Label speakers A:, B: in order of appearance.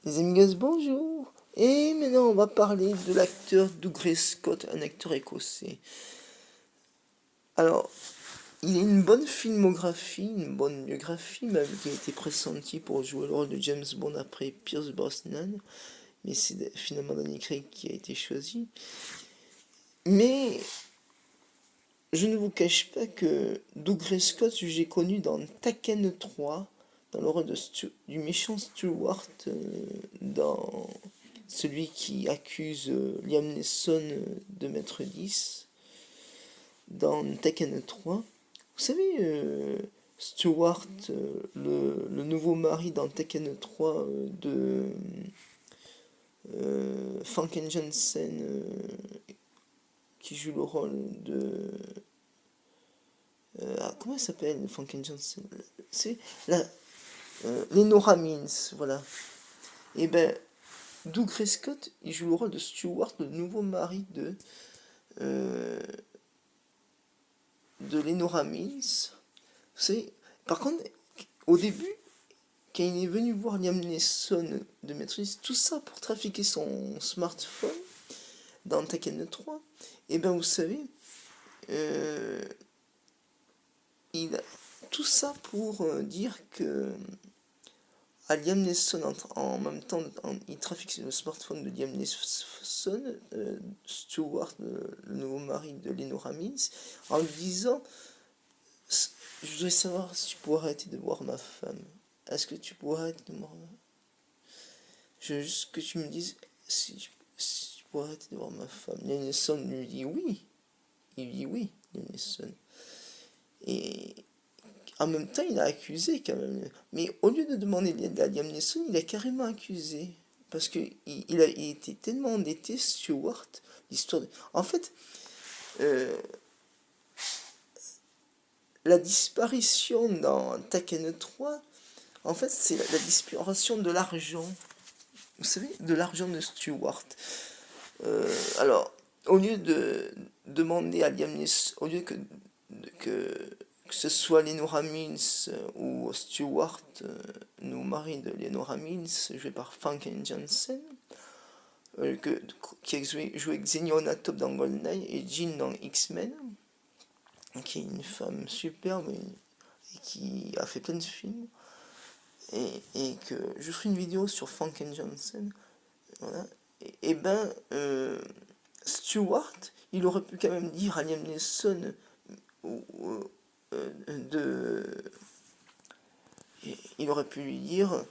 A: Les amigas, bonjour. Et maintenant, on va parler de l'acteur Douglas Scott, un acteur écossais. Alors, il a une bonne filmographie, une bonne biographie, même qui a été pressenti pour jouer le rôle de James Bond après Pierce Brosnan, mais c'est finalement Danny Craig qui a été choisi. Mais je ne vous cache pas que Douglas Scott, j'ai connu dans Taken 3, dans le rôle du méchant Stewart, dans celui qui accuse Liam Neeson de mettre 10 dans Tekken 3. Vous savez, Stewart, le nouveau mari dans Tekken 3 de Famke Janssen, qui joue le rôle de... comment elle s'appelle, Famke Janssen? C'est la... Lenora Means, voilà. Et ben, Doug Scott, il joue le rôle de Stewart, le nouveau mari de Lenora Means. C'est, par contre, au début, quand il est venu voir Liam Neeson de maîtriser tout ça pour trafiquer son smartphone dans Tekken 3, et ben vous savez, il a tout ça pour dire que à Liam Neeson, en même temps, il trafique le smartphone de Liam Neeson, Stewart, le nouveau mari de Lenora Means, en lui disant: je voudrais savoir si tu pourrais arrêter de voir ma femme. Est-ce que tu pourrais arrêter de voir ma femme? Je veux juste que tu me dises si tu pourrais arrêter de voir ma femme. Liam Neeson lui dit oui. Il dit oui, Liam Neeson. Et en même temps, il a accusé quand même. Mais au lieu de demander l'aide à Liam Neeson, il a carrément accusé. Parce qu'il il était tellement endetté, Stewart, l'histoire de... En fait, la disparition dans Tekken 3, en fait, c'est la disparition de l'argent. Vous savez, de l'argent de Stewart. Alors, au lieu de demander à Liam Neeson, au lieu que ce soit Lenora Means ou Stewart, nous mari de Lenora Means, joué par Famke Janssen, qui a joué Xenia Top dans GoldenEye et Jean dans X-Men, qui est une femme superbe et qui a fait plein de films, et que je ferai une vidéo sur Famke Janssen, voilà. Et ben, Stewart, il aurait pu quand même dire à Liam Neeson de... Il aurait pu lui dire